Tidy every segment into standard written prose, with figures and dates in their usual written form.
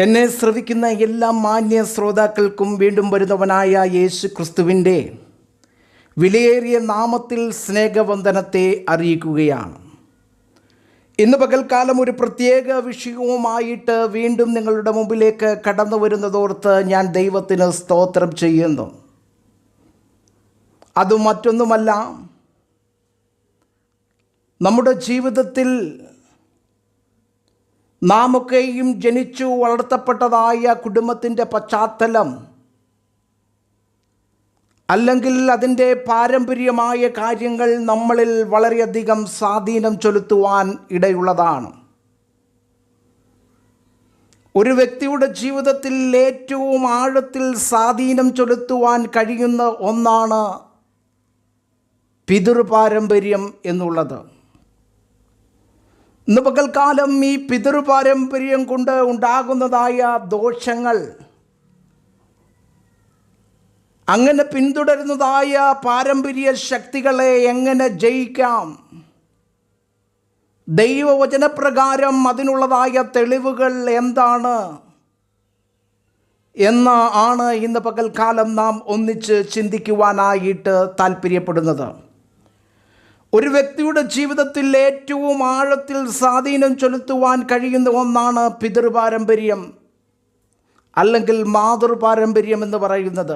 എന്നെ ശ്രവിക്കുന്ന എല്ലാ മാന്യ ശ്രോതാക്കൾക്കും വീണ്ടും വരുന്നവനായ യേശു ക്രിസ്തുവിൻ്റെ വിലയേറിയ നാമത്തിൽ സ്നേഹവന്ദനത്തെ അറിയിക്കുകയാണ്. ഇന്ന് പകൽക്കാലം ഒരു പ്രത്യേക വിഷയവുമായിട്ട് വീണ്ടും നിങ്ങളുടെ മുമ്പിലേക്ക് കടന്നു വരുന്നതോർത്ത് ഞാൻ ദൈവത്തിന് സ്തോത്രം ചെയ്യുന്നു. അത് മറ്റൊന്നുമല്ല, നമ്മുടെ ജീവിതത്തിൽ നാമൊക്കെയും ജനിച്ചു വളർത്തപ്പെട്ടതായ കുടുംബത്തിൻ്റെ പശ്ചാത്തലം, അല്ലെങ്കിൽ അതിൻ്റെ പാരമ്പര്യമായ കാര്യങ്ങൾ നമ്മളിൽ വളരെയധികം സ്വാധീനം ചെലുത്തുവാൻ ഇടയുള്ളതാണ്. ഒരു വ്യക്തിയുടെ ജീവിതത്തിൽ ഏറ്റവും ആഴത്തിൽ സ്വാധീനം ചെലുത്തുവാൻ കഴിയുന്ന ഒന്നാണ് പിതൃപാരമ്പര്യം എന്നുള്ളത്. ഇന്ന് പകൽക്കാലം ഈ പിതൃപാരമ്പര്യം കൊണ്ട് ഉണ്ടാകുന്നതായ ദോഷങ്ങൾ, അങ്ങനെ പിന്തുടരുന്നതായ പാരമ്പര്യ ശക്തികളെ എങ്ങനെ ജയിക്കാം, ദൈവവചനപ്രകാരം അതിനുള്ളതായ തെളിവുകൾ എന്താണ് ആണ് ഇന്ന് പകൽക്കാലം നാം ഒന്നിച്ച് ചിന്തിക്കുവാനായിട്ട് താല്പര്യപ്പെടുന്നത്. ഒരു വ്യക്തിയുടെ ജീവിതത്തിൽ ഏറ്റവും ആഴത്തിൽ സ്വാധീനം ചെലുത്തുവാൻ കഴിയുന്ന ഒന്നാണ് പിതൃപാരമ്പര്യം, അല്ലെങ്കിൽ മാതൃപാരമ്പര്യം എന്ന് പറയുന്നത്.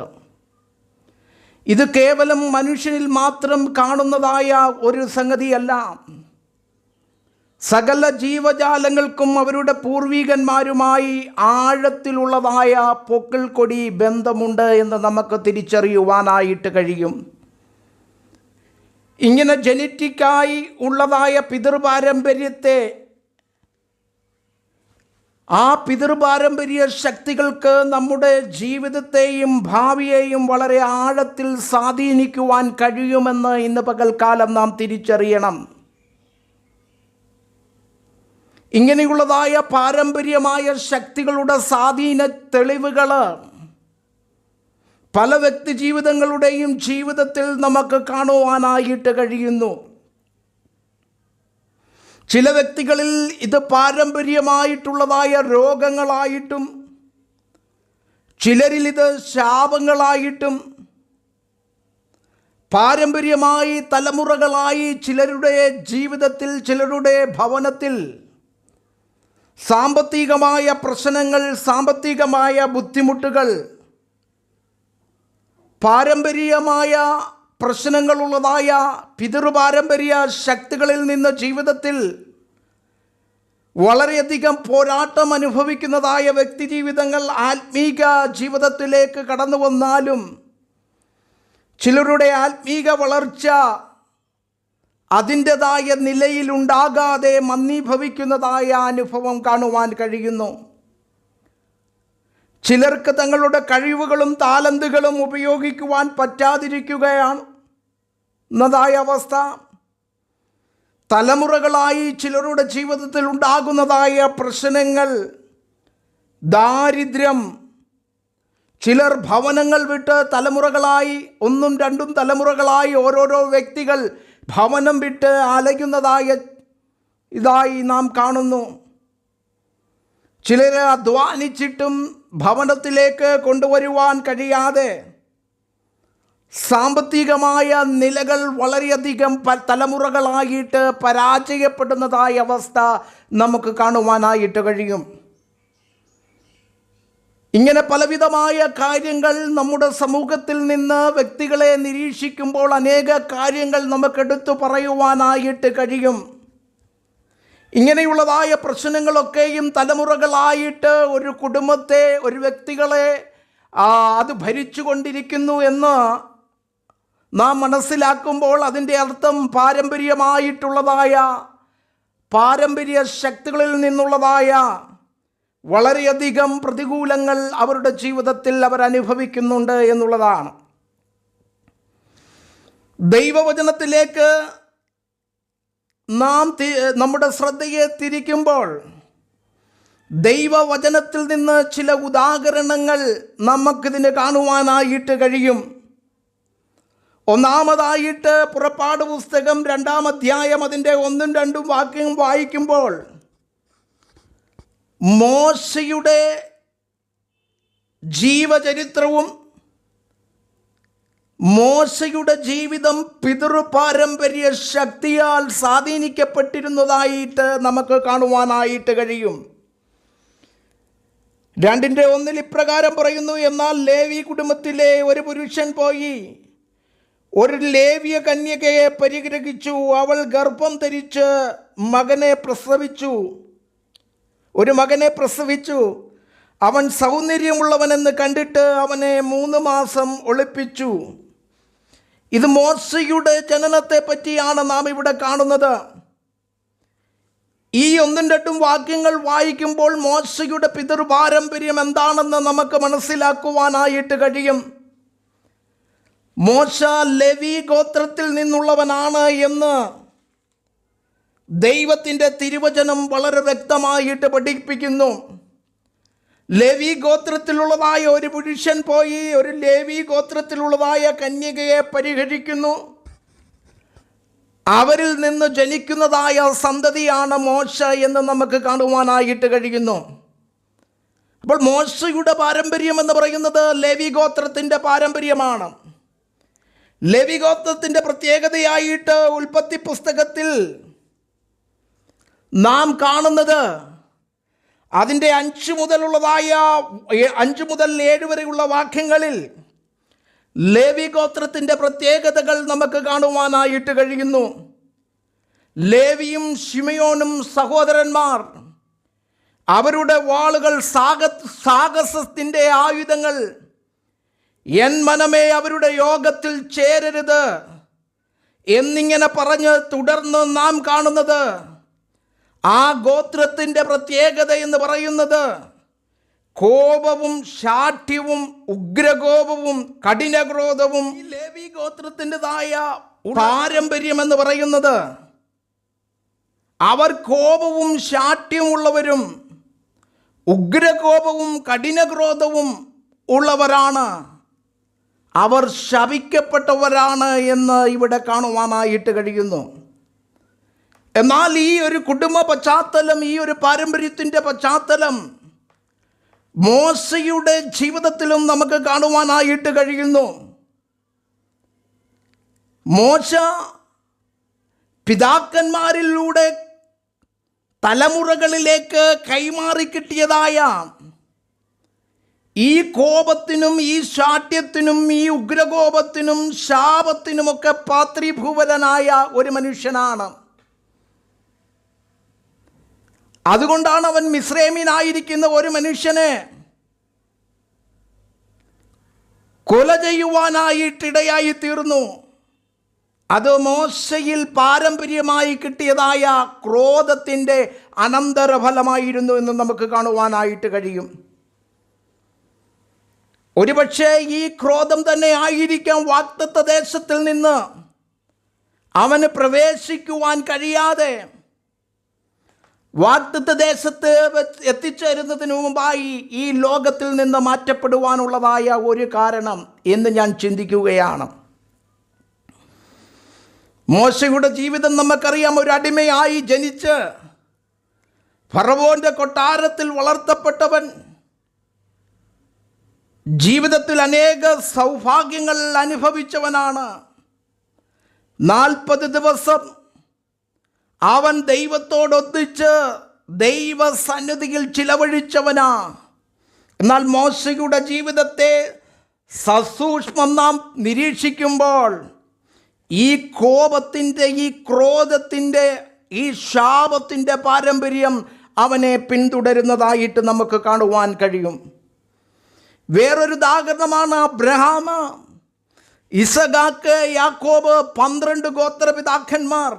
ഇത് കേവലം മനുഷ്യനിൽ മാത്രം കാണുന്നതായ ഒരു സംഗതിയല്ല. സകല ജീവജാലങ്ങൾക്കും അവരുടെ പൂർവികന്മാരുമായി ആഴത്തിലുള്ളതായ പൊക്കിൾ കൊടി ബന്ധമുണ്ട് എന്ന് നമുക്ക് തിരിച്ചറിയുവാനായിട്ട് കഴിയും. ഇങ്ങനെ ജനറ്റിക്കായി ഉള്ളതായ പിതൃപാരമ്പര്യത്തെ, ആ പിതൃപാരമ്പര്യ ശക്തികൾക്ക് നമ്മുടെ ജീവിതത്തെയും ഭാവിയെയും വളരെ ആഴത്തിൽ സ്വാധീനിക്കുവാൻ കഴിയുമെന്ന് ഇന്ന് പകൽക്കാലം നാം തിരിച്ചറിയണം. ഇങ്ങനെയുള്ളതായ പാരമ്പര്യമായ ശക്തികളുടെ സ്വാധീന തെളിവുകൾ പല വ്യക്തി ജീവിതങ്ങളുടെയും ജീവിതത്തിൽ നമുക്ക് കാണുവാനായിട്ട് കഴിയുന്നു. ചില വ്യക്തികളിൽ ഇത് പാരമ്പര്യമായിട്ടുള്ളതായ രോഗങ്ങളായിട്ടും, ചിലരിൽ ഇത് ശാപങ്ങളായിട്ടും, പാരമ്പര്യമായി തലമുറകളായി ചിലരുടെ ജീവിതത്തിൽ, ചിലരുടെ ഭവനത്തിൽ സാമ്പത്തികമായ പ്രശ്നങ്ങൾ, സാമ്പത്തികമായ ബുദ്ധിമുട്ടുകൾ, പാരമ്പര്യമായ പ്രശ്നങ്ങളുള്ളതായ പിതൃപാരമ്പര്യ ശക്തികളിൽ നിന്ന് ജീവിതത്തിൽ വളരെയധികം പോരാട്ടം അനുഭവിക്കുന്നതായ വ്യക്തി ജീവിതങ്ങൾ ആത്മീക ജീവിതത്തിലേക്ക് കടന്നു വന്നാലും ചിലരുടെ ആത്മീക വളർച്ച അതിൻ്റെതായ നിലയിലുണ്ടാകാതെ മന്ദീഭവിക്കുന്നതായ അനുഭവം കാണുവാൻ കഴിയുന്നു. ചിലർക്ക് തങ്ങളുടെ കഴിവുകളും താലന്തുകളും ഉപയോഗിക്കുവാൻ പറ്റാതിരിക്കുകയാണ് എന്നതായ അവസ്ഥ. തലമുറകളായി ചിലരുടെ ജീവിതത്തിൽ ഉണ്ടാകുന്നതായ പ്രശ്നങ്ങൾ, ദാരിദ്ര്യം, ചിലർ ഭവനങ്ങൾ വിട്ട് തലമുറകളായി, ഒന്നും രണ്ടും തലമുറകളായി ഓരോരോ വ്യക്തികൾ ഭവനം വിട്ട് ഇതായി നാം കാണുന്നു. ചിലരെ അധ്വാനിച്ചിട്ടും ഭവനത്തിലേക്ക് കൊണ്ടുവരുവാൻ കഴിയാതെ സാമ്പത്തികമായ നിലകൾ വളരെയധികം തലമുറകളായിട്ട് പരാജയപ്പെടുന്നതായ അവസ്ഥ നമുക്ക് കാണുവാനായിട്ട് കഴിയും. ഇങ്ങനെ പലവിധമായ കാര്യങ്ങൾ നമ്മുടെ സമൂഹത്തിൽ നിന്ന് വ്യക്തികളെ നിരീക്ഷിക്കുമ്പോൾ അനേക കാര്യങ്ങൾ നമുക്കെടുത്തു പറയുവാനായിട്ട് കഴിയും. ഇങ്ങനെയുള്ളതായ പ്രശ്നങ്ങളൊക്കെയും തലമുറകളായിട്ട് ഒരു കുടുംബത്തെ, ഒരു വ്യക്തികളെ അത് ഭരിച്ചു കൊണ്ടിരിക്കുന്നു എന്ന് നാം മനസ്സിലാക്കുമ്പോൾ അതിൻ്റെ അർത്ഥം പാരമ്പര്യമായിട്ടുള്ളതായ, പാരമ്പര്യ ശക്തികളിൽ നിന്നുള്ളതായ വളരെയധികം പ്രതികൂലങ്ങൾ അവരുടെ ജീവിതത്തിൽ അവരനുഭവിക്കുന്നുണ്ട് എന്നുള്ളതാണ്. ദൈവവചനത്തിലേക്ക് നാം നമ്മുടെ ശ്രദ്ധയെ തിരിക്കുമ്പോൾ ദൈവവചനത്തിൽ നിന്ന് ചില ഉദാഹരണങ്ങൾ നമുക്കിതിന് കാണുവാനായിട്ട് കഴിയും. ഒന്നാമതായിട്ട് പുറപ്പാട് പുസ്തകം 2-ാം അധ്യായം അതിൻ്റെ 1-2 വാക്യം വായിക്കുമ്പോൾ മോശയുടെ ജീവചരിത്രവും മോശയുടെ ജീവിതം പിതൃപാരമ്പര്യ ശക്തിയാൽ സ്വാധീനിക്കപ്പെട്ടിരുന്നതായിട്ട് നമുക്ക് കാണുവാനായിട്ട് കഴിയും. 2:1 ഇപ്രകാരം പറയുന്നു, എന്നാൽ ലേവി കുടുംബത്തിലെ ഒരു പുരുഷൻ പോയി ഒരു ലേവ്യ കന്യകയെ പരിഗ്രഹിച്ചു. അവൾ ഗർഭം ധരിച്ച് ഒരു മകനെ പ്രസവിച്ചു. അവൻ സൗന്ദര്യമുള്ളവനെന്ന് കണ്ടിട്ട് അവനെ 3 മാസം ഒളിപ്പിച്ചു. ഇത് മോശയുടെ ജനനത്തെ പറ്റിയാണ് നാം ഇവിടെ കാണുന്നത്. ഈ 1-2 വാക്യങ്ങൾ വായിക്കുമ്പോൾ മോശയുടെ പിതൃപാരമ്പര്യം എന്താണെന്ന് നമുക്ക് മനസ്സിലാക്കുവാനായിട്ട് കഴിയും. മോശ ലേവി ഗോത്രത്തിൽ നിന്നുള്ളവനാണ് എന്ന് ദൈവത്തിൻ്റെ തിരുവചനം വളരെ വ്യക്തമായിട്ട് പഠിപ്പിക്കുന്നു. ലേവി ഗോത്രത്തിലുള്ളതായ ഒരു പുരുഷൻ പോയി ഒരു ലേവി ഗോത്രത്തിലുള്ളതായ കന്യകയെ പരിഹരിക്കുന്നു. അവരിൽ നിന്ന് ജനിക്കുന്നതായ സന്തതിയാണ് മോശ എന്ന് നമുക്ക് കാണുവാനായിട്ട് കഴിയുന്നു. അപ്പോൾ മോശയുടെ പാരമ്പര്യം എന്ന് പറയുന്നത് ലേവി ഗോത്രത്തിൻ്റെ പാരമ്പര്യമാണ്. ലേവി ഗോത്രത്തിൻ്റെ പ്രത്യേകതയായിട്ട് ഉൽപ്പത്തി പുസ്തകത്തിൽ നാം കാണുന്നത് അതിൻ്റെ 5 മുതൽ 7 വരെയുള്ള വാക്യങ്ങളിൽ ലേവി ഗോത്രത്തിൻ്റെ പ്രത്യേകതകൾ നമുക്ക് കാണുവാനായിട്ട് കഴിയുന്നു. ലേവിയും ശിമയോനും സഹോദരന്മാർ അവരുടെ വാളുകൾ സാഹസത്തിൻ്റെ ആയുധങ്ങൾ. എൻ മനമേ അവരുടെ യോഗത്തിൽ ചേരരുത് എന്നിങ്ങനെ പറഞ്ഞ് തുടർന്ന് നാം കാണുന്നത് ആ ഗോത്രത്തിൻ്റെ പ്രത്യേകത എന്ന് പറയുന്നത് കോപവും ശാഠ്യവും ഉഗ്രകോപവും കഠിനക്രോധവും. ഈ ലേവി ഗോത്രത്തിൻ്റെതായ പാരമ്പര്യം എന്ന് പറയുന്നത് അവർ കോപവും ശാഠ്യമുള്ളവരും ഉഗ്രകോപവും കഠിനക്രോധവും ഉള്ളവരാണ്. അവർ ശപിക്കപ്പെട്ടവരാണ് എന്ന് ഇവിടെ കാണുവാനായിട്ട് കഴിയുന്നു. എന്നാൽ ഈ ഒരു കുടുംബ പശ്ചാത്തലം, ഈ ഒരു പാരമ്പര്യത്തിൻ്റെ പശ്ചാത്തലം മോശയുടെ ജീവിതത്തിലും നമുക്ക് കാണുവാനായിട്ട് കഴിയുന്നു. മോശ പിതാക്കന്മാരിലൂടെ തലമുറകളിലേക്ക് കൈമാറി കിട്ടിയതായ ഈ കോപത്തിനും ഈ ശാഠ്യത്തിനും ഈ ഉഗ്രകോപത്തിനും ശാപത്തിനുമൊക്കെ പാത്രീഭൂവനായ ഒരു മനുഷ്യനാണ്. അതുകൊണ്ടാണ് അവൻ മിസ്രൈമിനായിരിക്കുന്ന ഒരു മനുഷ്യനെ കൊല ചെയ്യുവാനായിട്ടിടയായി തീർന്നു. അത് മോശയിൽ പാരമ്പര്യമായി കിട്ടിയതായ ക്രോധത്തിൻ്റെ അനന്തരഫലമായിരുന്നു എന്ന് നമുക്ക് കാണുവാനായിട്ട് കഴിയും. ഒരുപക്ഷെ ഈ ക്രോധം തന്നെ ആയിരിക്കാം വാഗ്ദത്ത ദേശത്തിൽ നിന്ന് അവന് പ്രവേശിക്കുവാൻ കഴിയാതെ വാഗ്ദത്ത ദേശത്ത് എത്തിച്ചേരുന്നതിന് മുമ്പായി ഈ ലോകത്തിൽ നിന്ന് മാറ്റപ്പെടുവാനുള്ളതായ ഒരു കാരണം എന്ന് ഞാൻ ചിന്തിക്കുകയാണ്. മോശയുടെ ജീവിതം നമുക്കറിയാം. ഒരു അടിമയായി ജനിച്ച് ഫറവോന്റെ കൊട്ടാരത്തിൽ വളർത്തപ്പെട്ടവൻ, ജീവിതത്തിൽ അനേക സൗഭാഗ്യങ്ങൾ അനുഭവിച്ചവനാണ്. 40 ദിവസം അവൻ ദൈവത്തോടൊന്നിച്ച് ദൈവസന്നിധിയിൽ ചിലവഴിച്ചവനാ. എന്നാൽ മോശയുടെ ജീവിതത്തെ സസൂക്ഷ്മം നാം നിരീക്ഷിക്കുമ്പോൾ ഈ കോപത്തിൻ്റെ, ഈ ക്രോധത്തിൻ്റെ, ഈ ശാപത്തിൻ്റെ പാരമ്പര്യം അവനെ പിന്തുടരുന്നതായിട്ട് നമുക്ക് കാണുവാൻ കഴിയും. വേറൊരു ഉദാഹരണമാണ് അബ്രഹാം, ഇസഹാക്ക്, യാക്കോബ്, 12 ഗോത്രപിതാക്കന്മാർ.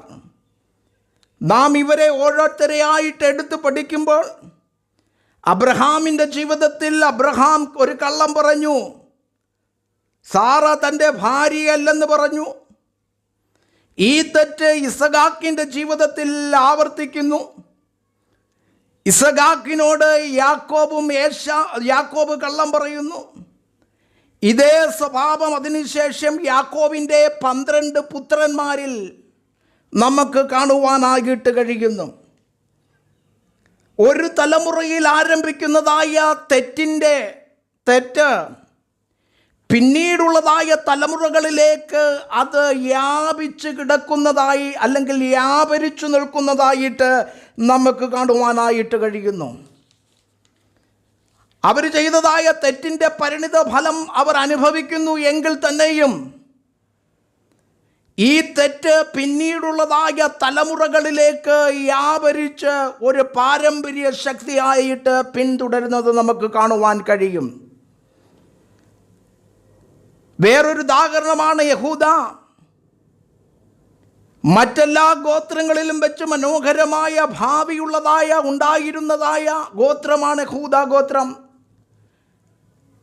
നാം ഇവരെ ഓരോരുത്തരെയായിട്ട് എടുത്ത് പഠിക്കുമ്പോൾ അബ്രഹാമിൻ്റെ ജീവിതത്തിൽ അബ്രഹാം ഒരു കള്ളം പറഞ്ഞു. സാറ തൻ്റെ ഭാര്യയല്ലെന്ന് പറഞ്ഞു. ഈ തെറ്റ് ഇസഹാക്കിൻ്റെ ജീവിതത്തിൽ ആവർത്തിക്കുന്നു. ഇസഹാക്കിനോട് യാക്കോബ് കള്ളം പറയുന്നു. ഇതേ സ്വഭാവം അതിനുശേഷം യാക്കോബിൻ്റെ 12 പുത്രന്മാരിൽ നമുക്ക് കാണുവാനായിട്ട് കഴിയുന്നു. ഒരു തലമുറയിൽ ആരംഭിക്കുന്നതായ തെറ്റിൻ്റെ തെറ്റ് പിന്നീടുള്ളതായ തലമുറകളിലേക്ക് അത് വ്യാപിച്ച് കിടക്കുന്നതായി അല്ലെങ്കിൽ വ്യാപരിച്ചു നിൽക്കുന്നതായിട്ട് നമുക്ക് കാണുവാനായിട്ട് കഴിയുന്നു. അവർ ചെയ്തതായ തെറ്റിൻ്റെ പരിണിത ഫലം അവർ അനുഭവിക്കുന്നു എങ്കിൽ തന്നെയും ഈ തെറ്റ് പിന്നീടുള്ളതായ തലമുറകളിലേക്ക് വ്യാപരിച്ച് ഒരു പാരമ്പര്യ ശക്തിയായിട്ട് പിന്തുടരുന്നത് നമുക്ക് കാണുവാൻ കഴിയും. വേറൊരു ഉദാഹരണമാണ് യഹൂദ. മറ്റെല്ലാ ഗോത്രങ്ങളിലും വെച്ച് മനോഹരമായ ഭാവിയുള്ളതായ ഉണ്ടായിരുന്നതായ ഗോത്രമാണ് യഹൂദ ഗോത്രം.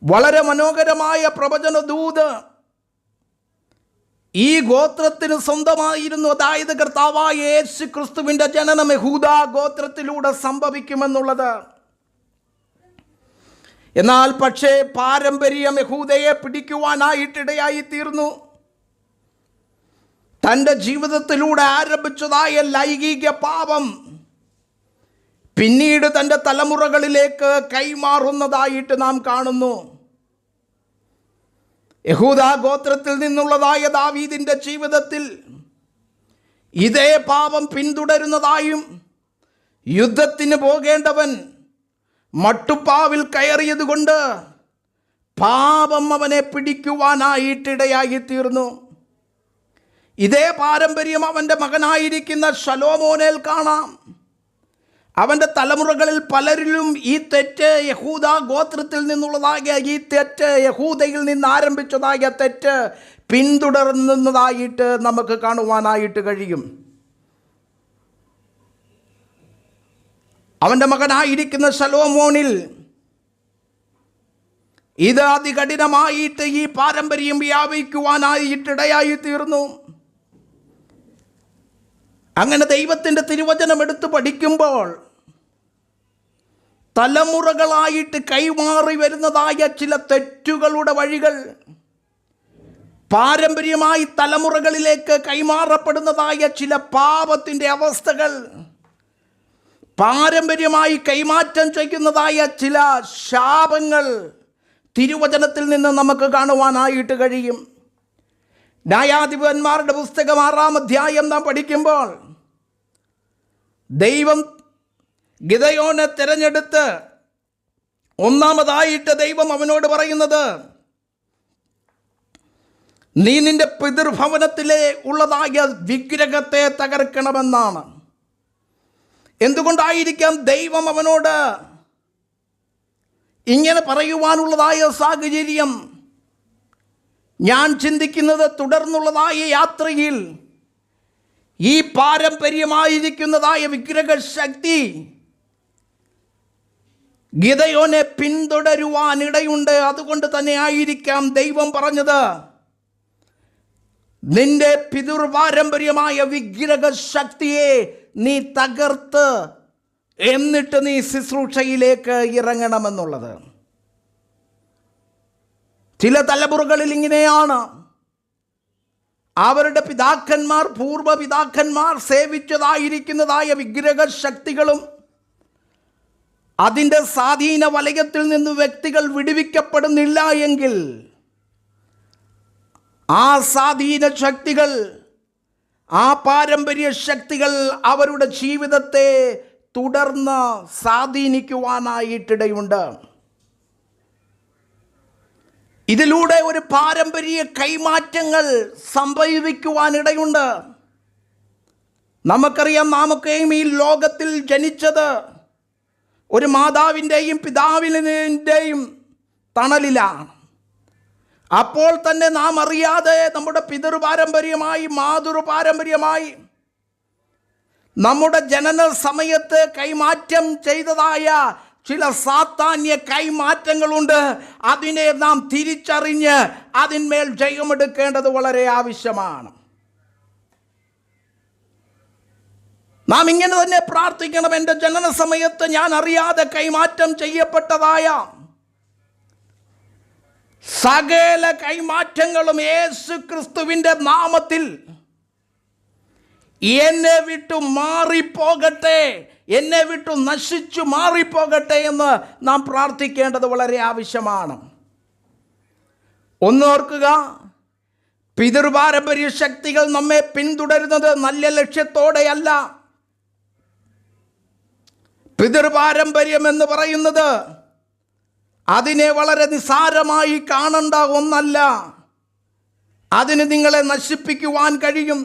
വളരെ മനോഹരമായ പ്രവചന ദൂത് ഈ ഗോത്രത്തിന് സ്വന്തമായിരുന്നു. അതായത് കർത്താവായ യേശു ക്രിസ്തുവിൻ്റെ ജനനം യഹൂദ ഗോത്രത്തിലൂടെ സംഭവിക്കുമെന്നുള്ളത്. എന്നാൽ പക്ഷേ പാരമ്പര്യം യഹൂദയെ പിടിക്കുവാനായിട്ടിടയായി തീർന്നു. തൻ്റെ ജീവിതത്തിലൂടെ ആരംഭിച്ചതായ ലൈംഗിക പാപം പിന്നീട് തൻ്റെ തലമുറകളിലേക്ക് കൈമാറുന്നതായിട്ട് നാം കാണുന്നു. യഹൂദ ഗോത്രത്തിൽ നിന്നുള്ളതായ ദാവീദിൻ്റെ ജീവിതത്തിൽ ഇതേ പാപം പിന്തുടരുന്നതായും യുദ്ധത്തിന് പോകേണ്ടവൻ മട്ടുപ്പാവിൽ കയറിയതുകൊണ്ട് പാപം അവനെ പിടിക്കുവാനായിട്ടിടയായി തീർന്നു. ഇതേ പാരമ്പര്യം അവൻ്റെ മകനായിരിക്കുന്ന ശലോമോനിൽ കാണാം. അവൻ്റെ തലമുറകളിൽ പലരിലും ഈ തെറ്റ് യഹൂദ ഗോത്രത്തിൽ നിന്നുള്ളതായ ഈ തെറ്റ് യഹൂദയിൽ നിന്ന് ആരംഭിച്ചതായ തെറ്റ് പിന്തുടർന്നതായിട്ട് നമുക്ക് കാണുവാനായിട്ട് കഴിയും. അവൻ്റെ മകനായിരിക്കുന്ന ശലോമോനിൽ ഇത് അതികഠിനമായിട്ട് ഈ പാരമ്പര്യം വ്യാപിക്കുവാനായിട്ടിടയായി തീർന്നു. അങ്ങനെ ദൈവത്തിൻ്റെ തിരുവചനം എടുത്ത് പഠിക്കുമ്പോൾ തലമുറകളായിട്ട് കൈമാറി വരുന്നതായ ചില തെറ്റുകളുടെ വഴികൾ, പാരമ്പര്യമായി തലമുറകളിലേക്ക് കൈമാറപ്പെടുന്നതായ ചില പാപത്തിൻ്റെ അവസ്ഥകൾ, പാരമ്പര്യമായി കൈമാറ്റം ചെയ്യുന്നതായ ചില ശാപങ്ങൾ തിരുവചനത്തിൽ നിന്ന് നമുക്ക് കാണുവാനായിട്ട് കഴിയും. ന്യായാധിപന്മാരുടെ പുസ്തകം 6-ാം അധ്യായം നാം പഠിക്കുമ്പോൾ ദൈവം ഗിദെയോനെ തിരഞ്ഞെടുത്ത് ഒന്നാമതായിട്ട് ദൈവം അവനോട് പറയുന്നത്, നീ നിന്റെ പിതൃഭവനത്തിലെ ഉള്ളതായ വിഗ്രഹത്തെ തകർക്കണമെന്നാണ്. എന്തുകൊണ്ടായിരിക്കാം ദൈവം അവനോട് ഇങ്ങനെ പറയുവാനുള്ളതായ സാഹചര്യം? ഞാൻ ചിന്തിക്കുന്നത് തുടർന്നുള്ളതായ യാത്രയിൽ ഈ പാരമ്പര്യമായിരിക്കുന്നതായ വിഗ്രഹശക്തി ഗിദെയോനെ പിന്തുടരുവാനിടയുണ്ട്. അതുകൊണ്ട് തന്നെ ആയിരിക്കാം ദൈവം പറഞ്ഞത്, നിന്റെ പിതൃപാരമ്പര്യമായ വിഗ്രഹശക്തിയെ നീ തകർത്ത് എന്നിട്ട് നീ ശുശ്രൂഷയിലേക്ക് ഇറങ്ങണമെന്നുള്ളത്. ചില തലമുറകളിൽ ഇങ്ങനെയാണ്. അവരുടെ പിതാക്കന്മാർ, പൂർവ്വപിതാക്കന്മാർ സേവിച്ചതായിരിക്കുന്നതായ വിഗ്രഹശക്തികളും അതിൻ്റെ സ്വാധീന വലയത്തിൽ നിന്ന് വ്യക്തികൾ വിടുവിക്കപ്പെടുന്നില്ല എങ്കിൽ ആ സ്വാധീന ശക്തികൾ, ആ പാരമ്പര്യ ശക്തികൾ അവരുടെ ജീവിതത്തെ തുടർന്ന് സ്വാധീനിക്കുവാനായിട്ടിടയുണ്ട്. ഇതിലൂടെ ഒരു പാരമ്പര്യ കൈമാറ്റങ്ങൾ സംഭവിക്കുവാനിടയുണ്ട്. നമുക്കറിയാം, നാമൊക്കെയും ഈ ലോകത്തിൽ ജനിച്ചത് ഒരു മാതാവിൻ്റെയും പിതാവിൻ്റെയും തണലിലാണ്. അപ്പോൾ തന്നെ നാം അറിയാതെ നമ്മുടെ പിതൃപാരമ്പര്യമായി, മാതൃപാരമ്പര്യമായി നമ്മുടെ ജനന സമയത്ത് കൈമാറ്റം ചെയ്തതായ ചില സാത്താന്യ കൈമാറ്റങ്ങളുണ്ട്. അതിനെ നാം തിരിച്ചറിഞ്ഞ് അതിന്മേൽ ജയമെടുക്കേണ്ടത് വളരെ ആവശ്യമാണ്. നാം ഇങ്ങനെ തന്നെ പ്രാർത്ഥിക്കണം, എൻ്റെ ജനന സമയത്ത് ഞാൻ അറിയാതെ കൈമാറ്റം ചെയ്യപ്പെട്ടതായ സകല കൈമാറ്റങ്ങളും യേശു ക്രിസ്തുവിൻ്റെ നാമത്തിൽ എന്നെ വിട്ടു മാറിപ്പോകട്ടെ, എന്നെ വിട്ടു നശിച്ചു മാറിപ്പോകട്ടെ എന്ന് നാം പ്രാർത്ഥിക്കേണ്ടത് വളരെ ആവശ്യമാണ്. ഒന്നോർക്കുക, പിതൃപാരമ്പര്യ ശക്തികൾ നമ്മെ പിന്തുടരുന്നത് നല്ല ലക്ഷ്യത്തോടെയല്ല. പിതൃപാരമ്പര്യം എന്ന് പറയുന്നത് അതിനെ വളരെ നിസ്സാരമായി കാണേണ്ട ഒന്നല്ല. അതിന് നിങ്ങളെ നശിപ്പിക്കുവാൻ കഴിയും,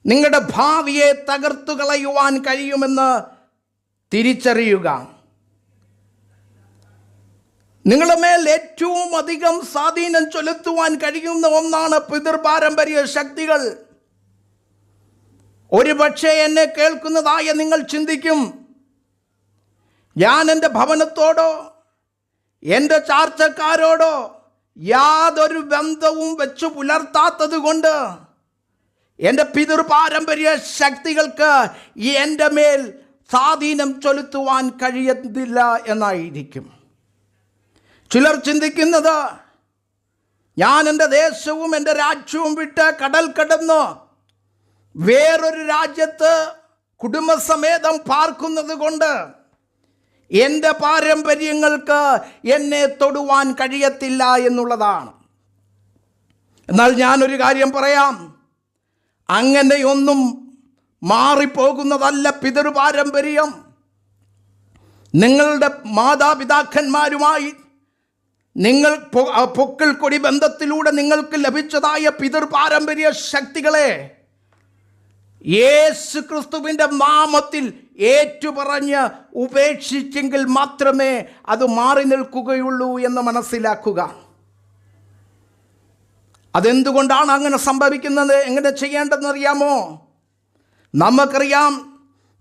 നിങ്ങളുടെ ഭാവിയെ തകർത്തു കളയുവാൻ കഴിയുമെന്ന് തിരിച്ചറിയുക. നിങ്ങളുടെ മേൽ ഏറ്റവും അധികം സ്വാധീനം ചെലുത്തുവാൻ കഴിയുന്ന ഒന്നാണ് പിതൃപാരമ്പര്യ ശക്തികൾ. ഒരു പക്ഷേ എന്നെ കേൾക്കുന്നതായ നിങ്ങൾ ചിന്തിക്കും, ഞാൻ എൻ്റെ ഭവനത്തോടോ എൻ്റെ ചാർച്ചക്കാരോടോ യാതൊരു ബന്ധവും വെച്ചു പുലർത്താത്തത് കൊണ്ട് എൻ്റെ പിതൃപാരമ്പര്യ ശക്തികൾക്ക് എൻ്റെ മേൽ സ്വാധീനം ചെലുത്തുവാൻ കഴിയുന്നില്ല എന്നായിരിക്കും. ചിലർ ചിന്തിക്കുന്നത്, ഞാൻ എൻ്റെ ദേശവും എൻ്റെ രാജ്യവും വിട്ട് കടൽ കടന്ന് വേറൊരു രാജ്യത്ത് കുടുംബസമേതം പാർക്കുന്നത് കൊണ്ട് എൻ്റെ പാരമ്പര്യങ്ങൾക്ക് എന്നെ തൊടുവാൻ കഴിയത്തില്ല എന്നുള്ളതാണ്. എന്നാൽ ഞാനൊരു കാര്യം പറയാം, അങ്ങനെയൊന്നും മാറിപ്പോകുന്നതല്ല പിതൃപാരമ്പര്യം. നിങ്ങളുടെ മാതാപിതാക്കന്മാരുമായി നിങ്ങൾ പൊക്കിൾ കൊടി ബന്ധത്തിലൂടെ നിങ്ങൾക്ക് ലഭിച്ചതായ പിതൃപാരമ്പര്യ ശക്തികളെ യേശു ക്രിസ്തുവിൻ്റെ നാമത്തിൽ ഏറ്റുപറഞ്ഞ് ഉപേക്ഷിച്ചെങ്കിൽ മാത്രമേ അത് മാറി നിൽക്കുകയുള്ളൂ എന്ന് മനസ്സിലാക്കുക. അതെന്തുകൊണ്ടാണ് അങ്ങനെ സംഭവിക്കുന്നത്, എങ്ങനെ ചെയ്യേണ്ടതെന്നറിയാമോ? നമുക്കറിയാം,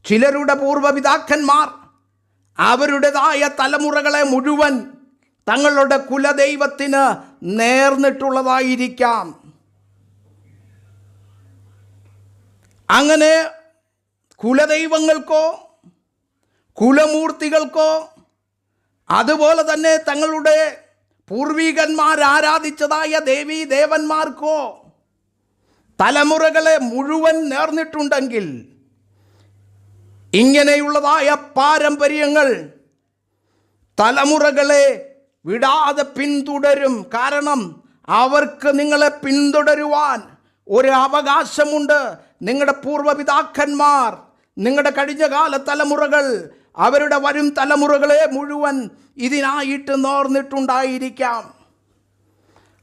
ചിലരുടെ പൂർവ്വപിതാക്കന്മാർ അവരുടേതായ തലമുറകളെ മുഴുവൻ തങ്ങളുടെ കുലദൈവത്തിന് നേർന്നിട്ടുള്ളതായിരിക്കാം. അങ്ങനെ കുലദൈവങ്ങൾക്കോ കുലമൂർത്തികൾക്കോ അതുപോലെ തന്നെ തങ്ങളുടെ പൂർവികന്മാർ ആരാധിച്ചതായ ദേവീ ദേവന്മാർക്കോ തലമുറകളെ മുഴുവൻ നേർന്നിട്ടുണ്ടെങ്കിൽ ഇങ്ങനെയുള്ളതായ പാരമ്പര്യങ്ങൾ തലമുറകളെ വിടാതെ പിന്തുടരും. കാരണം അവർക്ക് നിങ്ങളെ പിന്തുടരുവാൻ ഒരു അവകാശമുണ്ട്. നിങ്ങളുടെ പൂർവ്വപിതാക്കന്മാർ, നിങ്ങളുടെ കഴിഞ്ഞകാല തലമുറകൾ, അവരുടെ വരും തലമുറകളെ മുഴുവൻ ഇതിനായിട്ട് നേർന്നിട്ടുണ്ടായിരിക്കാം.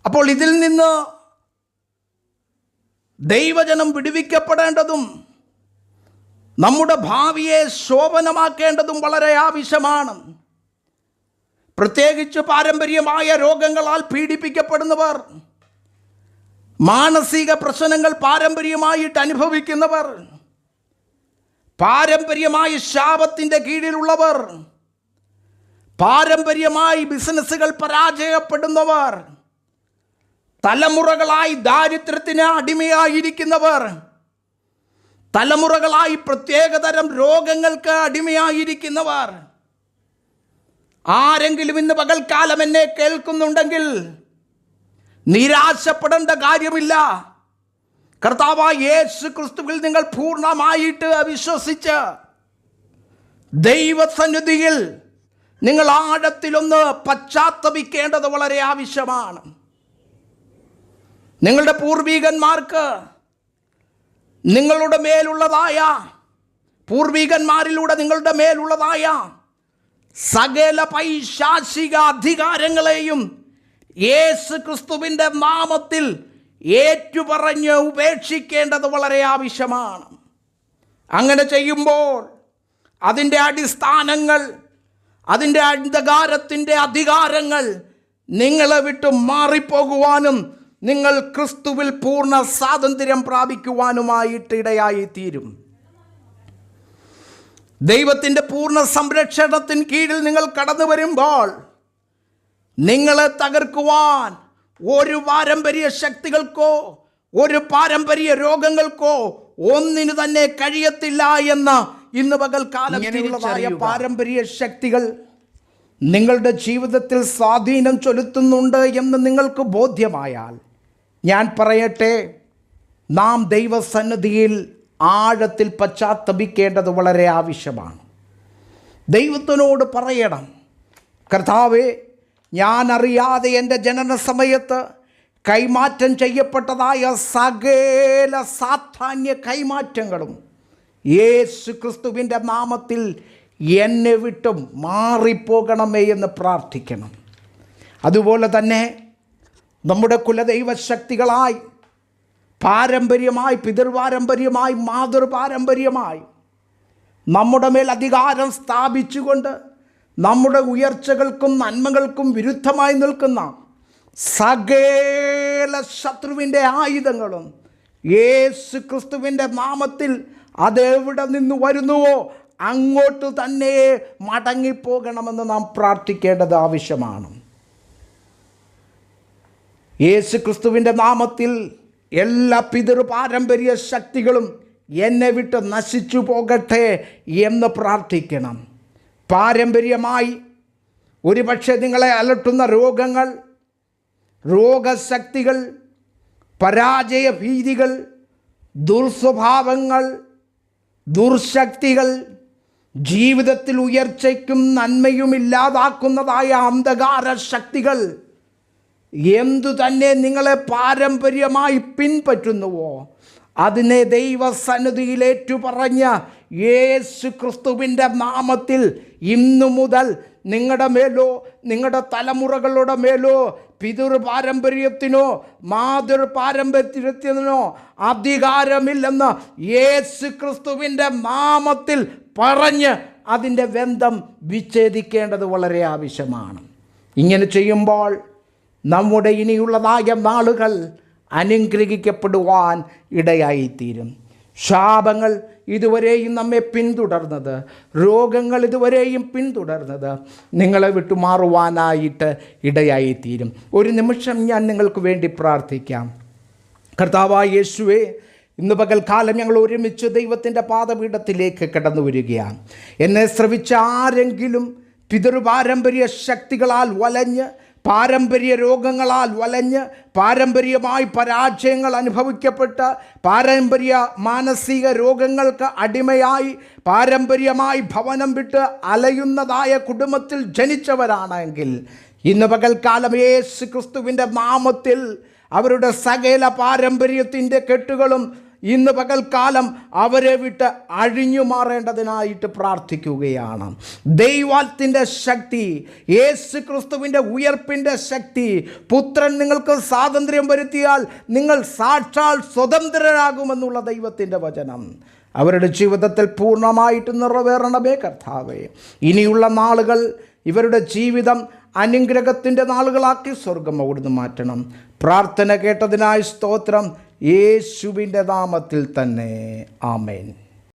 അപ്പോൾ ഇതിൽ നിന്ന് ദൈവജനം വിടുവിക്കപ്പെടേണ്ടതും നമ്മുടെ ഭാവിയെ ശോഭനമാക്കേണ്ടതും വളരെ ആവശ്യമാണ്. പ്രത്യേകിച്ച് പാരമ്പര്യമായ രോഗങ്ങളാൽ പീഡിപ്പിക്കപ്പെടുന്നവർ, മാനസിക പ്രശ്നങ്ങൾ പാരമ്പര്യമായിട്ട് അനുഭവിക്കുന്നവർ, പാരമ്പര്യമായി ശാപത്തിൻ്റെ കീഴിലുള്ളവർ, പാരമ്പര്യമായി ബിസിനസ്സുകൾ പരാജയപ്പെടുന്നവർ, തലമുറകളായി ദാരിദ്ര്യത്തിന് അടിമയായിരിക്കുന്നവർ, തലമുറകളായി പ്രത്യേകതരം രോഗങ്ങൾക്ക് അടിമയായിരിക്കുന്നവർ, ആരെങ്കിലും ഇന്ന് പകൽക്കാലം എന്നെ കേൾക്കുന്നുണ്ടെങ്കിൽ നിരാശപ്പെടേണ്ട കാര്യമില്ല. കർത്താവായ യേശു ക്രിസ്തുവിൽ നിങ്ങൾ പൂർണ്ണമായിട്ട് വിശ്വസിച്ച് ദൈവസന്നിധിയിൽ നിങ്ങൾ ആഴത്തിലൊന്ന് പശ്ചാത്തപിക്കേണ്ടത് വളരെ ആവശ്യമാണ്. നിങ്ങളുടെ പൂർവികന്മാർക്ക് നിങ്ങളുടെ മേലുള്ളതായ, പൂർവികന്മാരിലൂടെ നിങ്ങളുടെ മേലുള്ളതായ സകല പൈശാചിക അധികാരങ്ങളെയും യേശു ക്രിസ്തുവിൻ്റെ നാമത്തിൽ ഏറ്റുപറഞ്ഞ് ഉപേക്ഷിക്കേണ്ടത് വളരെ ആവശ്യമാണ്. അങ്ങനെ ചെയ്യുമ്പോൾ അതിൻ്റെ അടിസ്ഥാനങ്ങൾ, അതിൻ്റെ അന്ധകാരത്തിൻ്റെ അധികാരങ്ങൾ നിങ്ങളെ വിട്ട് മാറിപ്പോകുവാനും നിങ്ങൾ ക്രിസ്തുവിൽ പൂർണ്ണ സ്വാതന്ത്ര്യം പ്രാപിക്കുവാനുമായിട്ട് ഇടയായി തീരും. ദൈവത്തിൻ്റെ പൂർണ്ണ സംരക്ഷണത്തിന് കീഴിൽ നിങ്ങൾ കടന്നു വരുമ്പോൾ നിങ്ങളെ തകർക്കുവാൻ ഒരു പാരമ്പര്യ ശക്തികൾക്കോ ഒരു പാരമ്പര്യ രോഗങ്ങൾക്കോ ഒന്നിനു തന്നെ കഴിയത്തില്ല എന്ന് ഇന്ന് പകൽക്കാലത്തിലുള്ളതായ പാരമ്പര്യ ശക്തികൾ നിങ്ങളുടെ ജീവിതത്തിൽ സ്വാധീനം ചെലുത്തുന്നുണ്ട് എന്ന് നിങ്ങൾക്ക് ബോധ്യമായാൽ, ഞാൻ പറയട്ടെ, നാം ദൈവസന്നിധിയിൽ ആഴത്തിൽ പശ്ചാത്തപിക്കേണ്ടത് വളരെ ആവശ്യമാണ്. ദൈവത്തിനോട് പറയണം, കർത്താവേ, ഞാൻ അറിയാതെ എൻ്റെ ജനന സമയത്ത് കൈമാറ്റം ചെയ്യപ്പെട്ടതായ സകല സാധാന്യ കൈമാറ്റങ്ങളും യേശു ക്രിസ്തുവിൻ്റെ നാമത്തിൽ എന്നെ വിട്ടും മാറിപ്പോകണമേ എന്ന് പ്രാർത്ഥിക്കണം. അതുപോലെ തന്നെ നമ്മുടെ കുലദൈവശക്തികളായി പാരമ്പര്യമായി, പിതൃപാരമ്പര്യമായി, മാതൃപാരമ്പര്യമായി നമ്മുടെ മേൽ അധികാരം സ്ഥാപിച്ചുകൊണ്ട് നമ്മുടെ ഉയർച്ചകൾക്കും നന്മകൾക്കും വിരുദ്ധമായി നിൽക്കുന്ന സകല ശത്രുവിൻ്റെ ആയുധങ്ങളും യേശു ക്രിസ്തുവിൻ്റെ നാമത്തിൽ അതെവിടെ നിന്ന് വരുന്നുവോ അങ്ങോട്ട് തന്നെ മടങ്ങിപ്പോകണമെന്ന് നാം പ്രാർത്ഥിക്കേണ്ടത് ആവശ്യമാണ്. യേശു ക്രിസ്തുവിൻ്റെ നാമത്തിൽ എല്ലാ പിതൃപാരമ്പര്യ ശക്തികളും എന്നെ വിട്ട് നശിച്ചു പോകട്ടെ എന്ന് പ്രാർത്ഥിക്കണം. പാരമ്പര്യമായി ഒരുപക്ഷെ നിങ്ങളെ അലട്ടുന്ന രോഗങ്ങൾ, രോഗശക്തികൾ, പരാജയ ഭീതികൾ, ദുർസ്വഭാവങ്ങൾ, ദുർശക്തികൾ, ജീവിതത്തിൽ ഉയർച്ചയ്ക്കും നന്മയും ഇല്ലാതാക്കുന്നതായ അന്ധകാര ശക്തികൾ എന്തു തന്നെ നിങ്ങളെ പാരമ്പര്യമായി പിൻപറ്റുന്നുവോ അതിനെ ദൈവസന്നിധിയിലേറ്റു പറഞ്ഞ യേശു ക്രിസ്തുവിൻ്റെ നാമത്തിൽ ഇന്നു മുതൽ നിങ്ങളുടെ മേലോ നിങ്ങളുടെ തലമുറകളുടെ മേലോ പിതൃപാരമ്പര്യത്തിനോ മാതൃപാരമ്പര്യത്തിനോ അധികാരമില്ലെന്ന് യേശു ക്രിസ്തുവിൻ്റെ നാമത്തിൽ പറഞ്ഞ് അതിൻ്റെ ബന്ധം വിച്ഛേദിക്കേണ്ടത് വളരെ ആവശ്യമാണ്. ഇങ്ങനെ ചെയ്യുമ്പോൾ നമ്മുടെ ഇനിയുള്ളതായ നാളുകൾ അനുഗ്രഹിക്കപ്പെടുവാൻ ഇടയായിത്തീരും. ശാപങ്ങൾ ഇതുവരെയും നമ്മെ പിന്തുടർന്നത്, രോഗങ്ങൾ ഇതുവരെയും പിന്തുടർന്നത് നിങ്ങളെ വിട്ടുമാറുവാനായിട്ട് ഇടയായിത്തീരും. ഒരു നിമിഷം ഞാൻ നിങ്ങൾക്ക് വേണ്ടി പ്രാർത്ഥിക്കാം. കർത്താവായ യേശുവേ, ഇന്ന് പകൽക്കാലം ഞങ്ങൾ ഒരുമിച്ച് ദൈവത്തിൻ്റെ പാദപീഠത്തിലേക്ക് കടന്നു വരികയാണ്. എന്നെ ശ്രവിച്ച ആരെങ്കിലും പിതൃപാരമ്പര്യ ശക്തികളാൽ വലഞ്ഞ്, പാരമ്പര്യ രോഗങ്ങളാൽ വലഞ്ഞ്, പാരമ്പര്യമായി പരാജയങ്ങൾ അനുഭവിക്കപ്പെട്ട്, പാരമ്പര്യ മാനസിക രോഗങ്ങൾക്ക് അടിമയായി, പാരമ്പര്യമായി ഭവനം വിട്ട് അലയുന്നതായ കുടുംബത്തിൽ ജനിച്ചവരാണെങ്കിൽ ഇന്ന് പകൽക്കാലം യേശു ക്രിസ്തുവിൻ്റെ നാമത്തിൽ അവരുടെ സകല പാരമ്പര്യത്തിൻ്റെ കെട്ടുകളും ഇന്ന് പകൽക്കാലം അവരെ വിട്ട് അഴിഞ്ഞു മാറേണ്ടതിനായിട്ട് പ്രാർത്ഥിക്കുകയാണ്. ദൈവത്തിൻ്റെ ശക്തി, യേശു ക്രിസ്തുവിൻ്റെ ഉയർപ്പിൻ്റെ ശക്തി, പുത്രൻ നിങ്ങൾക്ക് സ്വാതന്ത്ര്യം വരുത്തിയാൽ നിങ്ങൾ സാക്ഷാൽ സ്വതന്ത്രരാകുമെന്നുള്ള ദൈവത്തിൻ്റെ വചനം അവരുടെ ജീവിതത്തിൽ പൂർണ്ണമായിട്ട് നിറവേറണമേ കർത്താവേ. ഇനിയുള്ള നാളുകൾ ഇവരുടെ ജീവിതം അനുഗ്രഹത്തിൻ്റെ നാളുകളാക്കി സ്വർഗം അവിടുന്ന് മാറ്റണം. പ്രാർത്ഥന കേട്ടതിനായി സ്തോത്രം. യേശുവിൻ്റെ നാമത്തിൽ തന്നെ ആമേൻ.